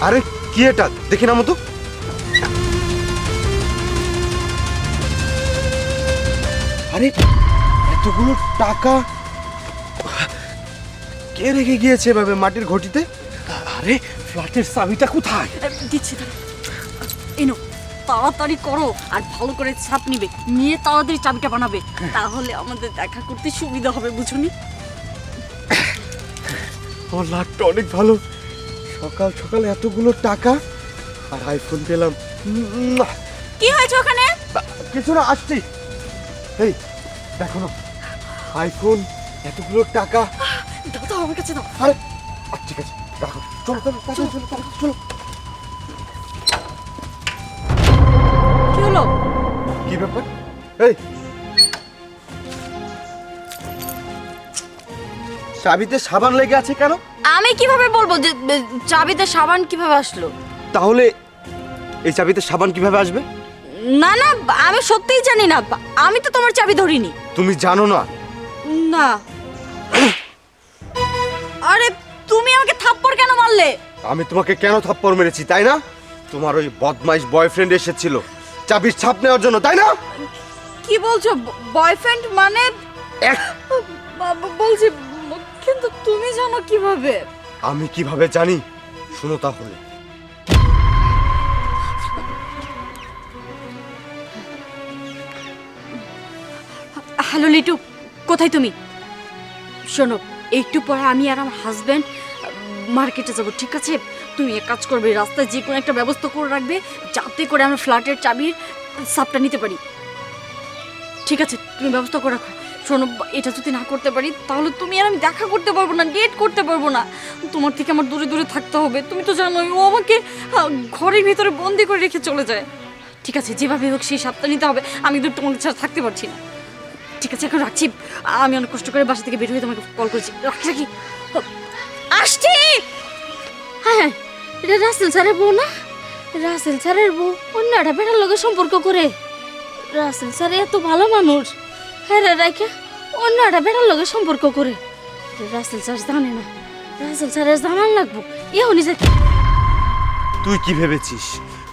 আরে কি এটা দেখি না মতো। আরে এতগুলো টাকা কে রেখে গিয়েছে এভাবে মাটির ঘটিতে? আরে ফ্ল্যাটের চাবিটা কোথায়? দিচ্ছি দাঁড়া। এনো তাড়াতাড়ি করো আর ভালো করে ছাপ নিবে, নিয়ে তাড়াতাড়ি চাবিটা বানাবে, তাহলে আমাদের দেখা করতে সুবিধা হবে, বুঝুনি? আমার লাকটা অনেক ভালো, সকাল সকাল এতগুলো টাকা আর আইফোন পেলাম। কি হয়েছে ওখানে? কিছু না, আসছি। এই দেখো না, আইফোন, এতগুলো টাকা। দাও দাও আমার কাছে দাও। আরে ঠিক আছে, রাখো। চলো চলো চলো চলো চলো চলো। কি হলো? কি ব্যাপার? এই চাবিতে সাবান লেগে আছে কেন? আমি কিভাবে বলবো যে চাবিতে সাবান কিভাবে আসলো? তাহলে এই চাবিতে সাবান কিভাবে আসবে? না না, আমি সত্যিই জানি না, আমি তো তোমার চাবি ধরিনি। তুমি জানো না? না। আরে তুমি আমাকে থাপ্পড় কেন মারলে? আমি তোমাকে কেন থাপ্পড় মেরেছি তাই না? তোমার ওই বদমাইশ বয়ফ্রেন্ড এসেছিল চাবির ছাপ নেওয়ার জন্য, তাই না? কি বলছো? বয়ফ্রেন্ড মানে? বলছি, কিন্তু তুমি জানো কিভাবে? আমি কিভাবে জানি শুনো তাহলে। হ্যালো লিটু, কোথায় তুমি? শোনো, একটু পরে আমি আর আমার হাজব্যান্ড মার্কেটে যাব, ঠিক আছে? তুমি এক কাজ করবে, রাস্তায় যে কোনো একটা ব্যবস্থা করে রাখবে যাতে করে আমরা ফ্ল্যাটের চাবির সাপটা নিতে পারি। ঠিক আছে, তুমি ব্যবস্থা করে রাখো। শোনো, এটা যদি না করতে পারি তাহলে তুমি আর আমি দেখা করতে পারবো না, ডেট করতে পারবো না। তোমার থেকে আমার দূরে দূরে থাকতে হবে। তুমি তো জানোই ও আমাকে ঘরের ভিতরে বন্দি করে রেখে চলে যায়। ঠিক আছে, যেভাবে হোক সেই সাপটা নিতে হবে। আমি তো তোমাদের ছাড়া থাকতে পারছি না। ঠিক আছে, এখন রাখছি। আমি অনেক কষ্ট করে বাসা থেকে বের হয়ে তোমাকে কল করেছি। রাখি রাখি, আসছি। হ্যাঁ হ্যাঁ, এটা রাসেল স্যারের বউ না? রাসেল স্যারের বউ অন্য একটা বেটার লগে সম্পর্ক করে। রাসেল স্যার এত ভালো মানুষ, হ্যাঁ রে রাইখা অন্য একটা বেটার লগে সম্পর্ক করে। রাসেল স্যার জানে না, রাসেল স্যারের জানান লাগবো এখনই যে। তুই কি ভেবেছিস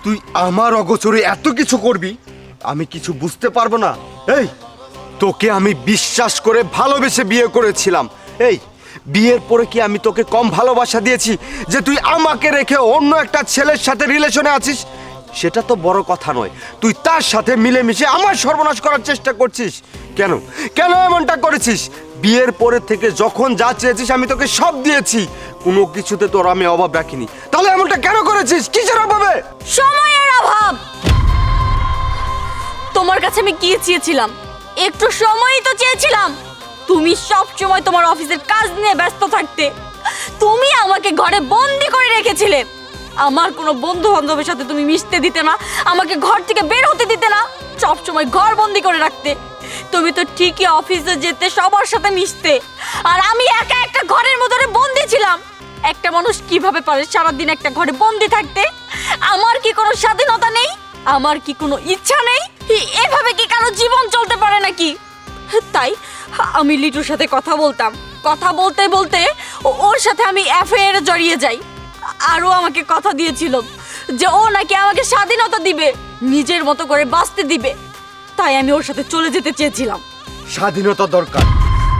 তুই আমার অগোচরে এত কিছু করবি? আমি কিছু বুঝতে পারবো না? এই তোকে আমি বিশ্বাস করে ভালোবেসে বিয়ে করেছিলাম। এই বিয়ের পরে কি আমি তোকে কম ভালোবাসা দিয়েছি যে তুই আমাকে রেখে অন্য একটা ছেলের সাথে রিলেশনে আছিস? সেটা তো বড় কথা নয়, তুই তার সাথে মিলেমিশে আমার সর্বনাশ করার চেষ্টা করছিস। কেন কেন এমনটা করেছিস? বিয়ের পরে থেকে যখন যা চেয়েছিস আমি তোকে সব দিয়েছি, কোনো কিছুতে তোর আমি অভাব রাখিনি। তাহলে এমনটা কেন করেছিস? কিসের অভাবে? সময়ের অভাব। তোমার কাছে আমি কি চেয়েছিলাম? একটু সময়ই তো চেয়েছিলাম। তুমি সব সময় তোমার অফিসের কাজ নিয়ে ব্যস্ত থাকতে। তুমি আমাকে ঘরে বন্দি করে রেখেছিলে। আমার কোনো বন্ধু বান্ধবের সাথে তুমি মিশতে দিতে না, আমাকে ঘর থেকে বের হতে দিতে না, সব সময় ঘর বন্দি করে রাখতে। তুমি তো ঠিকই অফিসে যেতে, সবার সাথে মিশতে, আর আমি একা একটা ঘরের মধ্যে বন্দি ছিলাম। একটা মানুষ কিভাবে পারে সারাদিন একটা ঘরে বন্দি থাকতে? আমার কি কোনো স্বাধীনতা নেই? আমার কি কোনো ইচ্ছা নেই? এভাবে কি কারো জীবন চলতে পারে নাকি? তাই আমি লিটুর সাথে কথা বলতাম, কথা বলতে বলতে ওর সাথে আমি অ্যাফেয়ারে জড়িয়ে যাই। আরও আমাকে কথা দিয়েছিল যে ও নাকি আমাকে স্বাধীনতা দিবে, নিজের মতো করে বাঁচতে দিবে। তাই আমি ওর সাথে চলে যেতে চেয়েছিলাম। স্বাধীনতা দরকার,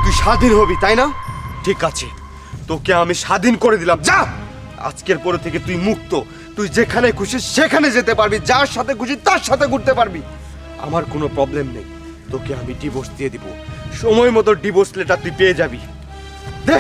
তুই স্বাধীন হবি তাই না? ঠিক আছে, তোকে আমি স্বাধীন করে দিলাম। যা, আজকের পরে থেকে তুই মুক্ত। তুই যেখানে খুশি সেখানে যেতে পারবি, যার সাথে খুশি তার সাথে ঘুরতে পারবি। আমার কোনো প্রবলেম নেই। তোকে আমি ডিভোর্স দিয়ে দিব, সময় মতো ডিভোর্স লেটার তুই পেয়ে যাবি। দে।